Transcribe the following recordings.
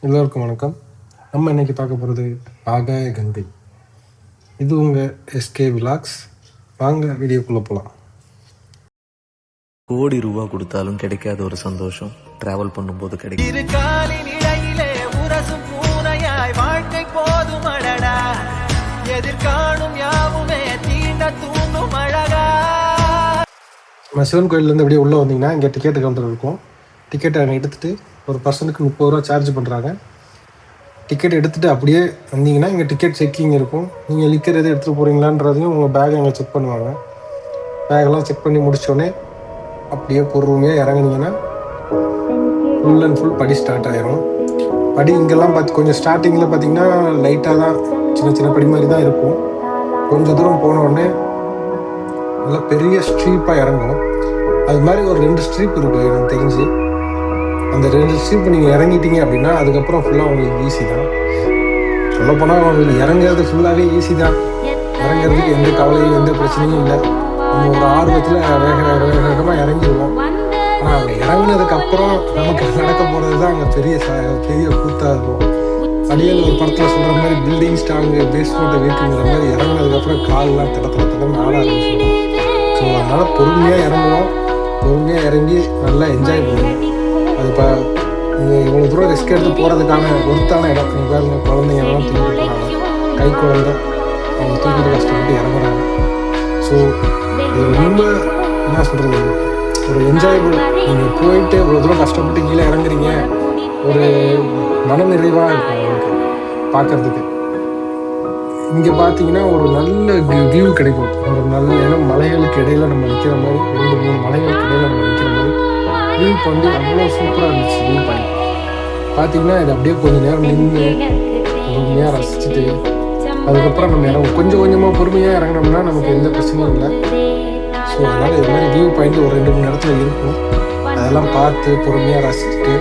எல்லோருக்கும் வணக்கம். நம்ம இன்னைக்கு பார்க்க போகிறது ஆகாய கங்கை. இது உங்கள் எஸ்கே விலாக்ஸ். வாங்க வீடியோக்குள்ளே போகலாம். கோடி ரூபா கொடுத்தாலும் கிடைக்காத ஒரு சந்தோஷம் டிராவல் பண்ணும்போது கிடைக்கும். வாழ்க்கை போதும் அடடா, எதிர்காணும் யாவுமே தீண்ட தூண்டும் அழகா. நம்ம சிவன் கோயிலேருந்து அப்படியே உள்ளே வந்தீங்கன்னா இங்கே டிக்கெட் கவுண்டர் இருக்கும். டிக்கெட்டை எடுத்துகிட்டு ஒரு பர்சனுக்கு 30 ரூபா சார்ஜ் பண்ணுறாங்க. டிக்கெட் எடுத்துகிட்டு அப்படியே வந்தீங்கன்னா இங்கே டிக்கெட் செக்கிங் இருக்கும். நீங்கள் லிக்கர் எது எடுத்துகிட்டு போகிறீங்களான்றதையும் உங்கள் பேக்கை அங்கே செக் பண்ணுவாங்க. பேக்கெல்லாம் செக் பண்ணி முடித்தோடனே அப்படியே பொறுமையாக இறங்குனீங்கன்னா ஃபுல் அண்ட் ஃபுல் படி ஸ்டார்ட் ஆகிரும். படி இங்கெல்லாம் கொஞ்சம் ஸ்டார்டிங்கில் பார்த்தீங்கன்னா லைட்டாக தான் சின்ன சின்ன படி மாதிரி தான் இருக்கும். கொஞ்சம் தூரம் போனோடனே நல்லா பெரிய ஸ்ட்ரீப்பாக இறங்கும். அது மாதிரி ஒரு 2 ஸ்ட்ரீப் இருக்குது எனக்கு தெரிஞ்சு. அந்த 2 ஸ்ட்ரீப் நீங்கள் இறங்கிட்டீங்க அப்படின்னா அதுக்கப்புறம் ஃபுல்லாக உங்களுக்கு ஈஸி தான். சொல்லப்போனால் உங்களுக்கு இறங்குறது ஃபுல்லாகவே ஈஸி தான். இறங்குறதுக்கு எந்த கவலையும் எந்த பிரச்சனையும் இல்லை. நம்ம ஒரு ஆர்வத்தில் வேகமாக இறங்கிடுவோம். ஆனால் அங்கே இறங்கினதுக்கப்புறம் நமக்கு நடக்க போகிறது தான் அங்கே பெரிய கூத்தாக இருக்கும். அடியில் ஒரு படத்தில் சொல்கிற மாதிரி பில்டிங் ஸ்ட்ராங்கு பேஸ்மெண்ட்டை வீக்குங்கிற மாதிரி இறங்கினதுக்கப்புறம் கால்லாம் தடத்தடன்னு ஆட ஆரம்பிச்சிடும். ஸோ அதனால் பொறுமையாக இறங்குவோம். பொறுமையாக இறங்கி நல்லா என்ஜாய் பண்ணுவோம். அது இப்போ நீங்கள் இவ்வளோ தூரம் ரிஸ்க் எடுத்து போகிறதுக்கான ஒருத்தான இடம். நீங்கள் பாருங்க, குழந்தைங்கெல்லாம் தூக்கிட்டு போகிறாங்க. கை குழந்தை அவங்க தூக்கிட்டு கஷ்டப்பட்டு இறங்குறாங்க. ஸோ இது ரொம்ப என்ன சொல்கிறது, ஒரு என்ஜாயபிள். நீங்கள் போயிட்டு இவ்வளோ தூரம் கஷ்டப்பட்டு கீழே இறங்குறீங்க, ஒரு மனநிறைவாக இருக்கும் உங்களுக்கு பார்க்குறதுக்கு. இங்கே பார்த்தீங்கன்னா ஒரு நல்ல வியூ கிடைக்கும். ஒரு நல்ல இடம், மலைகளுக்கு இடையில நம்ம நிற்கிற மாதிரி, 2-3 மலைகளுக்கு இடையில நம்ம நிற்கிற மாதிரி வியூ பண்ணி அவ்வளோ சூப்பராக இருந்துச்சு. வியூ பாயிண்ட் பார்த்தீங்கன்னா இது அப்படியே கொஞ்சம் நேரம் நின்று பொறுமையாக ரசிச்சுட்டு அதுக்கப்புறம் நம்ம இறங்கும். கொஞ்சம் கொஞ்சமாக பொறுமையாக இறங்கினோம்னா நமக்கு எந்த பிரச்சனையும் இல்லை. ஸோ அதனால் இது மாதிரி வியூ பாயிண்ட் ஒரு 2-3 இடத்துல இருக்கும். அதெல்லாம் பார்த்து பொறுமையாக ரசிச்சுட்டு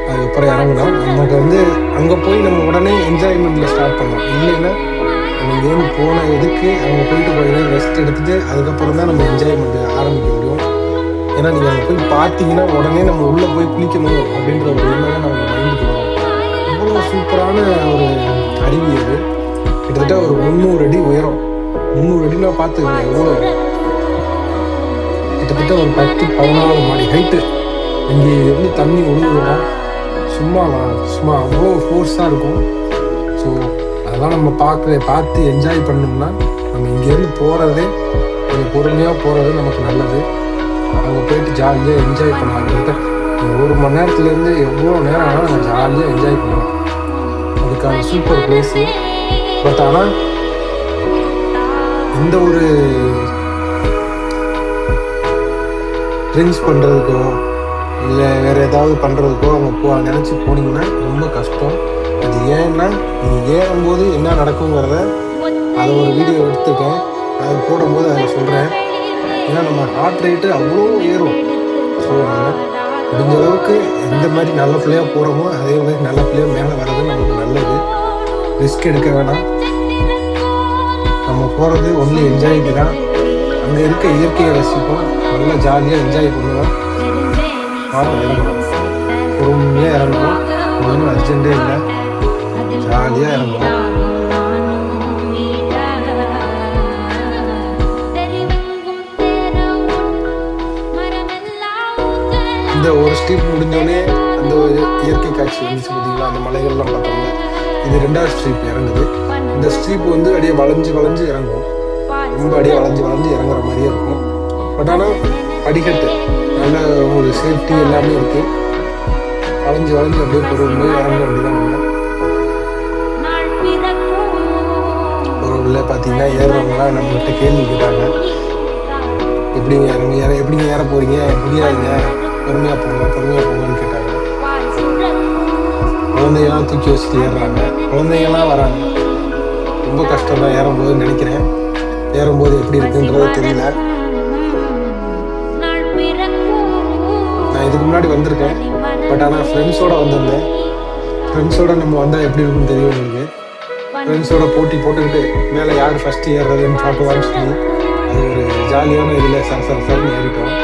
அதுக்கப்புறம் இறங்கினா நமக்கு அங்கே போய் நம்ம உடனே என்ஜாய்மெண்ட்டில் ஸ்டார்ட் பண்ணலாம். இல்லைன்னா நம்ம இங்கேருந்து போன இதுக்கு அங்கே போயிட்டு கொஞ்சம் ரெஸ்ட் எடுத்துகிட்டு அதுக்கப்புறம் தான் நம்ம என்ஜாய்மெண்ட் ஆரம்பிக்க முடியும். ஏன்னா நீங்கள் அங்கே போய் பார்த்தீங்கன்னா உடனே நம்ம உள்ளே போய் குளிக்கணும் அப்படின்ற ஒரு எண்ணம் தான் நம்ம மைண்டுக்கு வரும். அவ்வளோ சூப்பரான ஒரு அருவி அது. கிட்டத்தட்ட ஒரு 300 அடி உயரம். 300 அடினா பார்த்துக்கோங்க எவ்வளோ. கிட்டத்தட்ட ஒரு 10-14 மாடி ஹைட்டு. இங்கே இருந்து தண்ணி ஒழுகுதுன்னா சும்மா அவ்வளோ ஃபோர்ஸாக இருக்கும். ஸோ அதெல்லாம் நம்ம பார்த்து என்ஜாய் பண்ணோம்னா நம்ம இங்கேருந்து போகிறதே கொஞ்சம் பொறுமையாக போகிறது நமக்கு நல்லது. அங்கே போயிட்டு ஜாலியாக என்ஜாய் பண்ணலாம். கிட்டத்தட்ட 1 மணி நேரத்துலேருந்து எவ்வளோ நேரம் ஆனாலும் நம்ம ஜாலியாக என்ஜாய் பண்ணலாம். அதுக்கான சூப்பர் பிளேஸு. பட் ஆனால் எந்த ஒரு ட்ரிங்க்ஸ் பண்ணுறதுக்கோ இல்லை வேறு ஏதாவது பண்ணுறதுக்கோ அவங்க நினச்சி போனீங்கன்னா ரொம்ப கஷ்டம். அது ஏன்னா நீங்கள் ஏறும்போது என்ன நடக்குங்கிறத அதை ஒரு வீடியோ எடுத்துருக்கேன். அது போடும்போது அதை சொல்கிறேன். ஏன்னா நம்ம ஹார்ட் ரேட்டு அவ்வளோ ஏறும். ஸோ நம்ம முடிஞ்ச அளவுக்கு எந்த மாதிரி நல்ல பிள்ளையாக போகிறோமோ அதே மாதிரி நல்ல பிள்ளையாக மேலே வர்றது நமக்கு நல்லது. ரிஸ்க் எடுக்க வேணாம். நம்ம போகிறது ஒன்லி என்ஜாய்க்கு தான். அங்கே இருக்க இயற்கையை ரசிப்போம், நல்லா ஜாலியாக என்ஜாய் பண்ணுவோம். இறங்கணும், பொறுமையாக இறங்கணும். ஒன்றும் அர்ஜென்ட்டே இல்லை, ஜாலியாக இறங்கணும். இந்த ஒரு ஸ்ட்ரீப் முடிஞ்சோடனே அந்த இயற்கை காட்சி வந்துச்சு பார்த்தீங்களா, அந்த மலைகள்லாம் பார்த்தோம்னா இது 2வது ஸ்ட்ரீப் இறங்குது. இந்த ஸ்ட்ரீப் அப்படியே வளைஞ்சு இறங்கும். ரொம்ப அப்படியே வளைஞ்சு இறங்குற மாதிரியே இருக்கும். பட் ஆனால் படிக்கட்டு நல்ல ஒரு சேஃப்டி எல்லாமே இருக்குது. வளைஞ்சு அப்படியே பொறுமையாக இறங்க வேண்டியதான். பொருளில் பார்த்தீங்கன்னா ஏறுறவங்களாம் நம்மகிட்ட கேள்வி கேட்டாங்க, எப்படிங்க ஏற போகிறீங்க, முடியாதுங்க, பொறுமையாக போங்கன்னு கேட்டாங்க. குழந்தைகள்லாம் தூக்கி வச்சுட்டு ஏறுறாங்க, குழந்தைங்கள்லாம் வராங்க. ரொம்ப கஷ்டம் தான் ஏறும்போதுன்னு நினைக்கிறேன். ஏறும்போது எப்படி இருக்குன்றது தெரியல. நான் இதுக்கு முன்னாடி வந்திருக்கேன். பட் ஆனால் ஃப்ரெண்ட்ஸோடு வந்திருந்தேன். ஃப்ரெண்ட்ஸோடு நம்ம வந்தால் எப்படி இருக்குன்னு தெரியும் உங்களுக்கு. ஃப்ரெண்ட்ஸோட போட்டி போட்டுக்கிட்டு மேலே யார் ஃபஸ்ட்டு ஏறுறதுன்னு பார்க்கலான்னு சொல்லி அது ஒரு ஜாலியான இதில் சரன்னு ஏறிட்டோம்.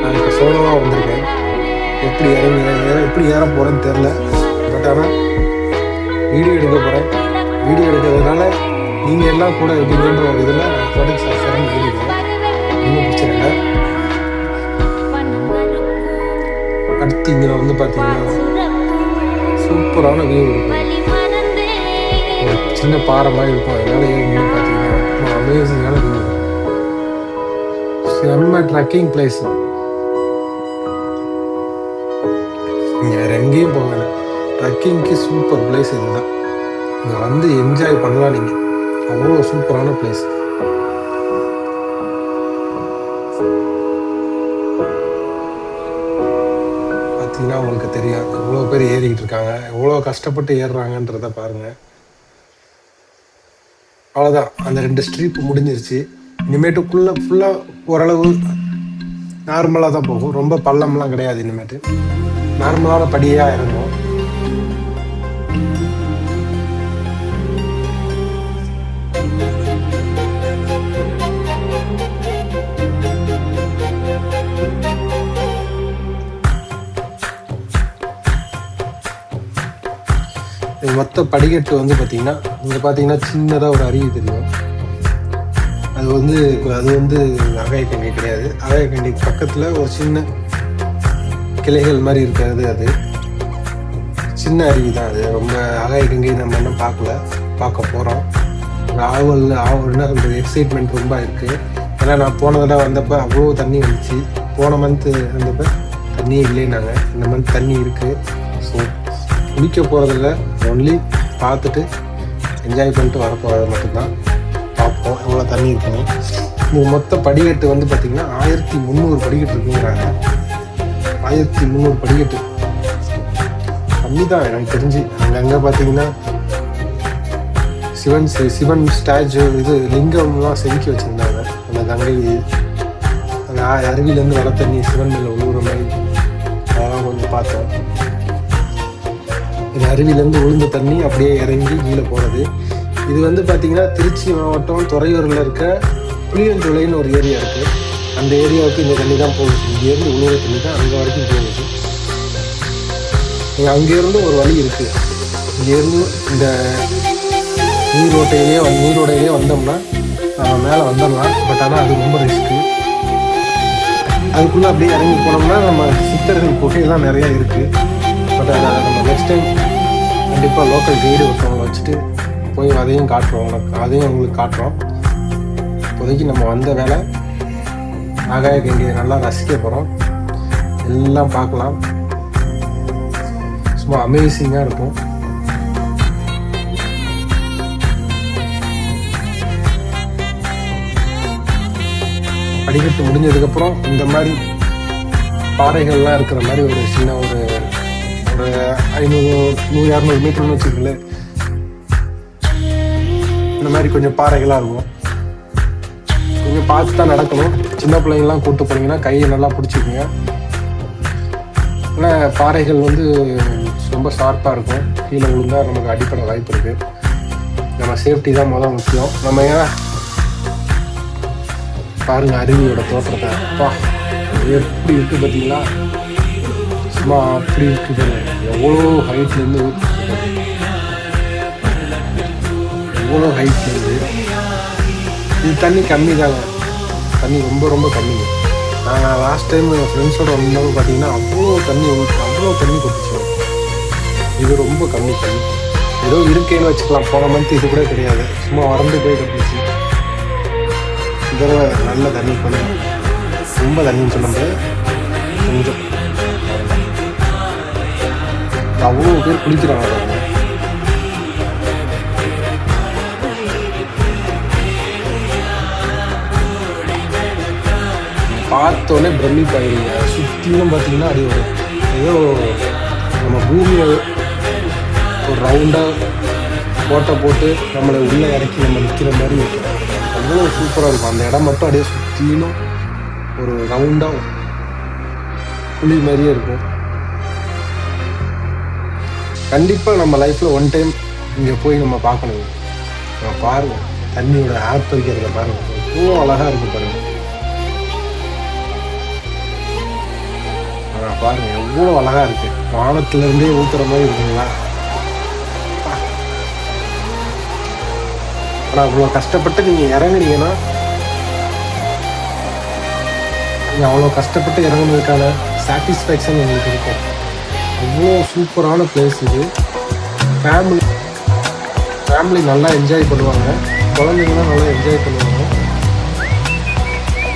நான் இப்போ சோலோவாக வந்திருக்கேன். எப்படி ஏற போகிறேன்னு தெரில. பட் ஆனால் வீடியோ எடுக்க போகிறேன். வீடியோ எடுக்கிறதுனால நீங்கள் எல்லாம் கூட இருக்கீங்கன்ற ஒரு இதில் நான் தொடர்ச்சி சரண்டு எழுதிடுவேன். ஒன்றும் பிரச்சனை இல்லை. அடுத்து இங்கே வந்து பார்த்தீங்கன்னா சூப்பரான வியூ இருக்கும். ஒரு சின்ன பாறை மாதிரி இருக்கும். அதனால ஏன்னு பார்த்தீங்கன்னா அமேசிங்கான வியூ இருக்கும். செம்ம ட்ரக்கிங் பிளேஸ். நீங்கள் வேறு எங்கேயும் போகல, ட்ரக்கிங்க்கு சூப்பர் பிளேஸ் இதுதான். இங்கே வந்து என்ஜாய் பண்ணலாம் நீங்கள். அவ்வளோ சூப்பரான பிளேஸ். பார்த்தீங்கன்னா உங்களுக்கு தெரியும் எவ்வளோ பேர் ஏறிக்கிட்டு இருக்காங்க, எவ்வளோ கஷ்டப்பட்டு ஏறுறாங்கன்றத பாருங்கள். அவ்வளோதான், அந்த 2 ஸ்ட்ரீப் முடிஞ்சிருச்சு. இனிமேட்டுக்குள்ளே ஃபுல்லாக ஓரளவு நார்மலாக தான் போகும். ரொம்ப பள்ளம்லாம் கிடையாது. இனிமேட்டு நார்மலான படியாக இறங்கும். மொத்த படிக்கட்டு வந்து பார்த்தீங்கன்னா இங்கே பார்த்தீங்கன்னா சின்னதாக ஒரு அருவி தெரியும். அது வந்து அகாயக்கங்கை கிடையாது. அகாயக்கங்கை பக்கத்தில் ஒரு சின்ன கிளைகள் மாதிரி இருக்காது. அது சின்ன அருவி தான். அது ரொம்ப அகாயக்கங்கை நம்ம இன்னும் பார்க்க போகிறோம். ஆவல்னா ஒரு எக்ஸைட்மெண்ட் ரொம்ப இருக்குது. ஏன்னா நான் போன தடவை வந்தப்போ அவ்வளோ தண்ணி வந்துச்சு. போன மந்த்து வந்தப்போ தண்ணியே இல்லைன்னாங்க. இந்த மந்த் தண்ணி இருக்குது. ஸோ குளிக்க போகிறதில்ல, ஒன்லி பார்த்துட்டு என்ஜாய் பண்ணிட்டு வரப்போகிறது மட்டும்தான். பார்ப்போம் எவ்வளோ தண்ணி இருக்குன்னு. இது மொத்த படிக்கட்டு வந்து பார்த்திங்கன்னா 1300 படிக்கட்டு இருக்குங்கிறாங்க. 1300 படிக்கட்டு கம்மி தான் எனக்கு தெரிஞ்சு. அங்கங்கே பார்த்தீங்கன்னா சிவன் ஸ்டாச்சு இது லிங்கம்லாம் செதுக்கி வச்சுருந்தாங்க. அந்த கங்கை அந்த அருவியிலேருந்து வர தண்ணி சிவன் மேலே உழுவுற மாதிரி அதெல்லாம் கொஞ்சம் பார்த்தோம். இது அருவியிலேருந்து உளுந்த தண்ணி அப்படியே இறங்கி கீழே போகிறது. இது வந்து பார்த்திங்கன்னா திருச்சி மாவட்டம் துறையூரில் இருக்க புளியஞ்சோலைன்னு ஒரு ஏரியா இருக்குது. அந்த ஏரியாவுக்கு இந்த தண்ணி தான் போகுது. இங்கேருந்து உழுவுற தண்ணி தான் அங்கே வரைக்கும் போகுது. அங்கேருந்து ஒரு வழி இருக்குது. இங்கேருந்து இந்த நீரோடையிலே வந்தோம்னா மேலே வந்துடலாம். பட் ஆனால் அது ரொம்ப ரிஸ்க்கு. அதுக்குள்ளே அப்படியே இறங்கி போனோம்னா நம்ம சித்தர்கள் குகையெல்லாம் நிறையா இருக்குது. பட் அதை நம்ம நெக்ஸ்ட் டைம் கண்டிப்பாக லோக்கல் கைடு ஒருத்தவங்களை வச்சுட்டு போய் அதையும் உங்களுக்கு காட்டுறோம். இப்போதைக்கு நம்ம வந்த வேலை ஆகாயக்கங்கையை நல்லா ரசிக்க போகிறோம். எல்லாம் பார்க்கலாம். சும்மா அமேசிங்காக இருக்கும். படிக்கட்டு முடிஞ்சதுக்கப்புறம் இந்த மாதிரி பாறைகள்லாம் இருக்கிற மாதிரி ஒரு சின்ன ஒரு 500-200 மீட்டர்னு வச்சுக்கல, இந்த மாதிரி கொஞ்சம் பாறைகளாக இருக்கும். கொஞ்சம் பார்த்து தான் நடக்கணும். சின்ன பிள்ளைங்கள்லாம் கூப்பிட்டு போனீங்கன்னா கையை நல்லா பிடிச்சிக்குங்க. ஆனால் பாறைகள் வந்து ரொம்ப ஷார்ப்பாக இருக்கும். கீழே விழுந்தால் நமக்கு அடிப்படை வாய்ப்பு இருக்குது. நம்ம சேஃப்டி தான் முதல் முக்கியம். நம்ம ஏன்னா பாருங்கள் அருவியோட தோற்றத்தை அப்பா எப்படி இருக்குது பார்த்தீங்களா? சும்மா அப்படி இருக்குது. எவ்வளோ ஹைட்லேருந்து எவ்வளோ ஹைட்லேருந்து இது தண்ணி கம்மி தாங்க. தண்ணி ரொம்ப ரொம்ப கம்மி. நான் லாஸ்ட் டைம் என் ஃப்ரெண்ட்ஸோட வந்தவங்க பார்த்தீங்கன்னா அவ்வளோ தண்ணி கொட்டுச்சு. இது ரொம்ப கம்மி தண்ணி. ஏதோ இருக்கேன்னு வச்சுக்கலாம். போன மந்த் இது கூட கிடையாது. சும்மா வறண்டு போய் கட்டுச்சு. இதெல்லாம் நல்ல தண்ணி. கொஞ்சம் ரொம்ப தண்ணின்னு சொல்ல முடியாது, கொஞ்சம். அவ்வளோ பேர் குளிக்கிறாங்க. பார்த்தோன்னே பிரமிப்பாயிருங்க. சுற்றிலும் பார்த்தீங்கன்னா அது ஏதோ நம்ம பூமியை ஒரு ரவுண்டாக போட்டு நம்மளை உள்ளே இறக்கி நம்ம நிற்கிற மாதிரி இருக்கும். அவ்வளோ சூப்பராக இருக்கும். அந்த இடம் மட்டும் அப்படியே சுற்றிலும் ஒரு ரவுண்டாக குழி மாதிரியே இருக்கும். கண்டிப்பாக நம்ம லைஃப்பில் ஒன் டைம் இங்கே போய் நம்ம பார்க்கணும். நம்ம பாருங்கள் தண்ணியோட ஆர்ப்பரிக்கிறத பாருங்கள், எவ்வளோ அழகாக இருக்குது பாருங்கள். பாருங்கள் எவ்வளோ அழகாக இருக்குது. வானத்துலேருந்தே ஊற்றுற மாதிரி இருக்குங்களா? ஆனால் அவ்வளோ கஷ்டப்பட்டு நீங்கள் இறங்குனீங்கன்னா, நீங்கள் அவ்வளோ கஷ்டப்பட்டு இறங்குனதுக்கான சாட்டிஸ்ஃபேக்ஷன் உங்களுக்கு இருக்கும். அவ்வளோ சூப்பரான பிளேஸ் இது. ஃபேமிலி நல்லா என்ஜாய் பண்ணுவாங்க, குழந்தைங்களாம் நல்லா என்ஜாய் பண்ணுவாங்க.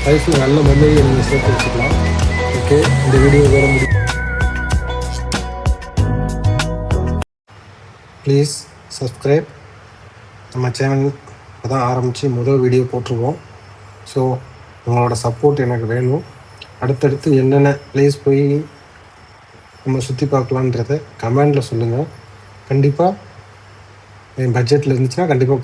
லைஃப்பில் நல்ல மெமரியை நீங்கள் சேர்த்து வச்சுக்கலாம். ஓகே, இந்த வீடியோ வேற முடியும். Please subscribe. நம்ம சேனல் இப்போ தான் ஆரம்பித்து முதல் வீடியோ போட்டிருக்கோம். ஸோ உங்களோட சப்போர்ட் எனக்கு வேணும். அடுத்தடுத்து என்னென்ன ப்ளேஸ் போய் நம்ம சுற்றி பார்க்கலான்றதை கமெண்டில் சொல்லுங்கள். கண்டிப்பாக என் பட்ஜெட்டில் இருந்துச்சுன்னா கண்டிப்பாக